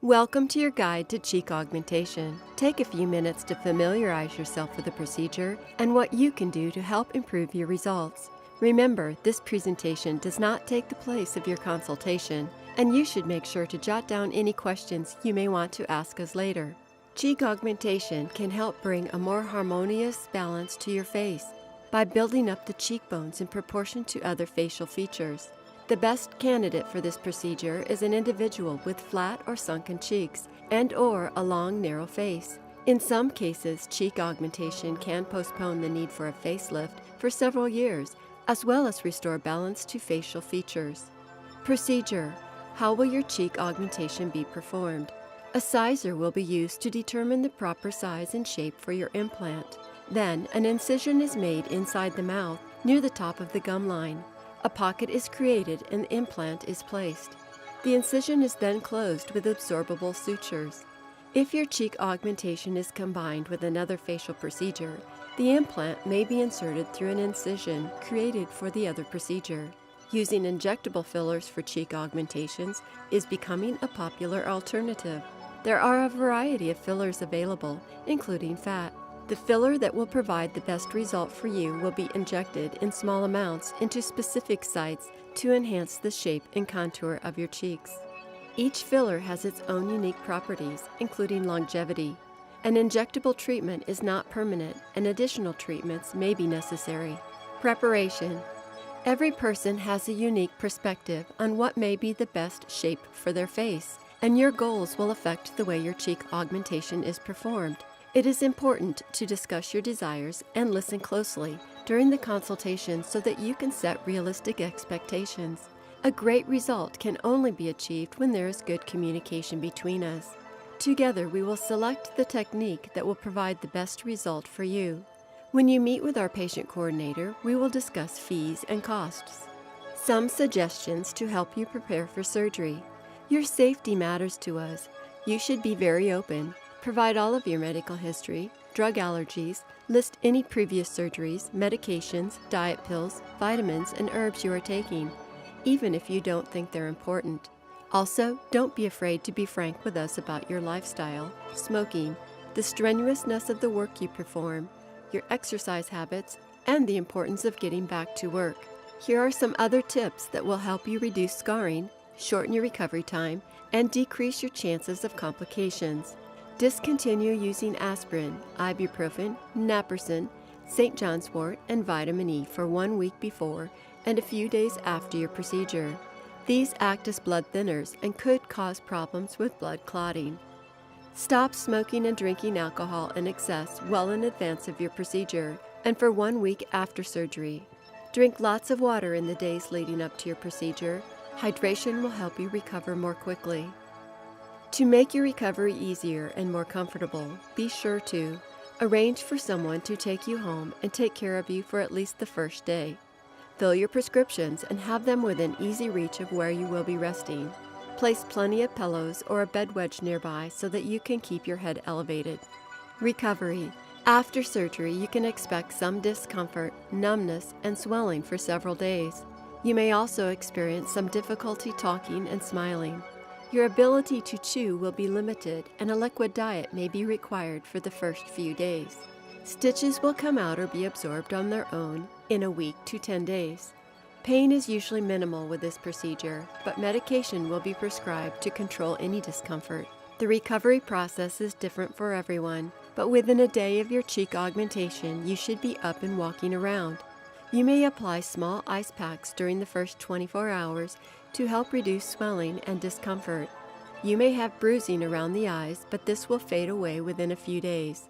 Welcome to your guide to cheek augmentation. Take a few minutes to familiarize yourself with the procedure and what you can do to help improve your results. Remember, this presentation does not take the place of your consultation, and you should make sure to jot down any questions you may want to ask us later. Cheek augmentation can help bring a more harmonious balance to your face by building up the cheekbones in proportion to other facial features. The best candidate for this procedure is an individual with flat or sunken cheeks and/or a long, narrow face. In some cases, cheek augmentation can postpone the need for a facelift for several years, as well as restore balance to facial features. Procedure: how will your cheek augmentation be performed? A sizer will be used to determine the proper size and shape for your implant. Then, an incision is made inside the mouth near the top of the gum line. A pocket is created and the implant is placed. The incision is then closed with absorbable sutures. If your cheek augmentation is combined with another facial procedure, the implant may be inserted through an incision created for the other procedure. Using injectable fillers for cheek augmentations is becoming a popular alternative. There are a variety of fillers available, including fat. The filler that will provide the best result for you will be injected in small amounts into specific sites to enhance the shape and contour of your cheeks. Each filler has its own unique properties, including longevity. An injectable treatment is not permanent, and additional treatments may be necessary. Preparation: every person has a unique perspective on what may be the best shape for their face, and your goals will affect the way your cheek augmentation is performed. It is important to discuss your desires and listen closely during the consultation so that you can set realistic expectations. A great result can only be achieved when there is good communication between us. Together, we will select the technique that will provide the best result for you. When you meet with our patient coordinator, we will discuss fees and costs. Some suggestions to help you prepare for surgery. Your safety matters to us. You should be very open. Provide all of your medical history, drug allergies, list any previous surgeries, medications, diet pills, vitamins, and herbs you are taking, even if you don't think they're important. Also, don't be afraid to be frank with us about your lifestyle, smoking, the strenuousness of the work you perform, your exercise habits, and the importance of getting back to work. Here are some other tips that will help you reduce scarring, shorten your recovery time, and decrease your chances of complications. Discontinue using aspirin, ibuprofen, naproxen, St. John's wort, and vitamin E for 1 week before and a few days after your procedure. These act as blood thinners and could cause problems with blood clotting. Stop smoking and drinking alcohol in excess well in advance of your procedure and for 1 week after surgery. Drink lots of water in the days leading up to your procedure. Hydration will help you recover more quickly. To make your recovery easier and more comfortable, be sure to arrange for someone to take you home and take care of you for at least the first day. Fill your prescriptions and have them within easy reach of where you will be resting. Place plenty of pillows or a bed wedge nearby so that you can keep your head elevated. Recovery: after surgery, you can expect some discomfort, numbness, and swelling for several days. You may also experience some difficulty talking and smiling. Your ability to chew will be limited, and a liquid diet may be required for the first few days. Stitches will come out or be absorbed on their own in a week to 10 days. Pain is usually minimal with this procedure, but medication will be prescribed to control any discomfort. The recovery process is different for everyone, but within a day of your cheek augmentation, you should be up and walking around. You may apply small ice packs during the first 24 hours to help reduce swelling and discomfort. You may have bruising around the eyes, but this will fade away within a few days.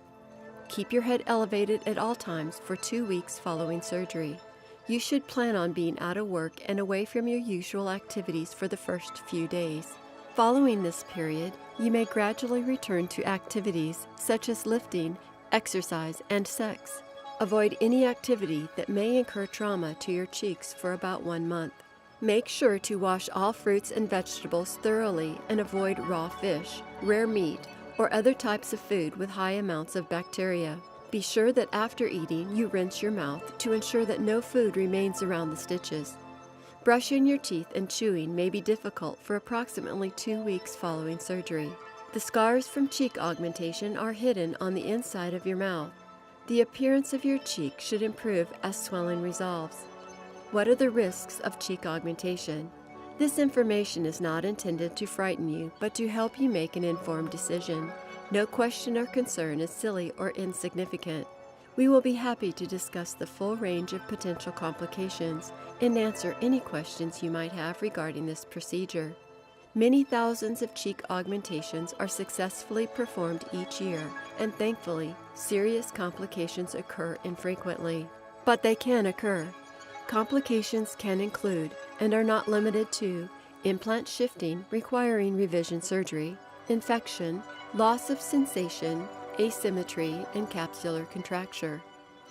Keep your head elevated at all times for 2 weeks following surgery. You should plan on being out of work and away from your usual activities for the first few days. Following this period, you may gradually return to activities such as lifting, exercise, and sex. Avoid any activity that may incur trauma to your cheeks for about 1 month. Make sure to wash all fruits and vegetables thoroughly and avoid raw fish, rare meat, or other types of food with high amounts of bacteria. Be sure that after eating, you rinse your mouth to ensure that no food remains around the stitches. Brushing your teeth and chewing may be difficult for approximately 2 weeks following surgery. The scars from cheek augmentation are hidden on the inside of your mouth. The appearance of your cheek should improve as swelling resolves. What are the risks of cheek augmentation? This information is not intended to frighten you, but to help you make an informed decision. No question or concern is silly or insignificant. We will be happy to discuss the full range of potential complications and answer any questions you might have regarding this procedure. Many thousands of cheek augmentations are successfully performed each year, and thankfully, serious complications occur infrequently. But they can occur. Complications can include, and are not limited to, implant shifting requiring revision surgery, infection, loss of sensation, asymmetry, and capsular contracture.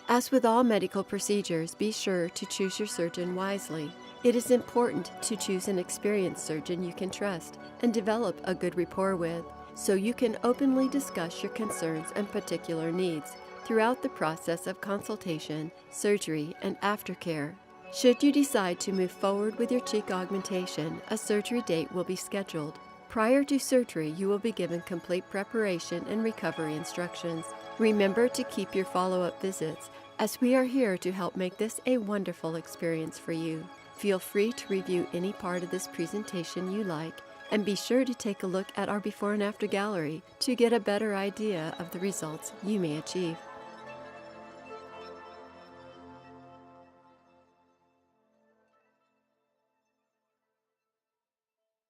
As with all medical procedures, be sure to choose your surgeon wisely. It is important to choose an experienced surgeon you can trust and develop a good rapport with, so you can openly discuss your concerns and particular needs throughout the process of consultation, surgery, and aftercare. Should you decide to move forward with your cheek augmentation, a surgery date will be scheduled. Prior to surgery, you will be given complete preparation and recovery instructions. Remember to keep your follow-up visits, as we are here to help make this a wonderful experience for you. Feel free to review any part of this presentation you like, and be sure to take a look at our before and after gallery to get a better idea of the results you may achieve.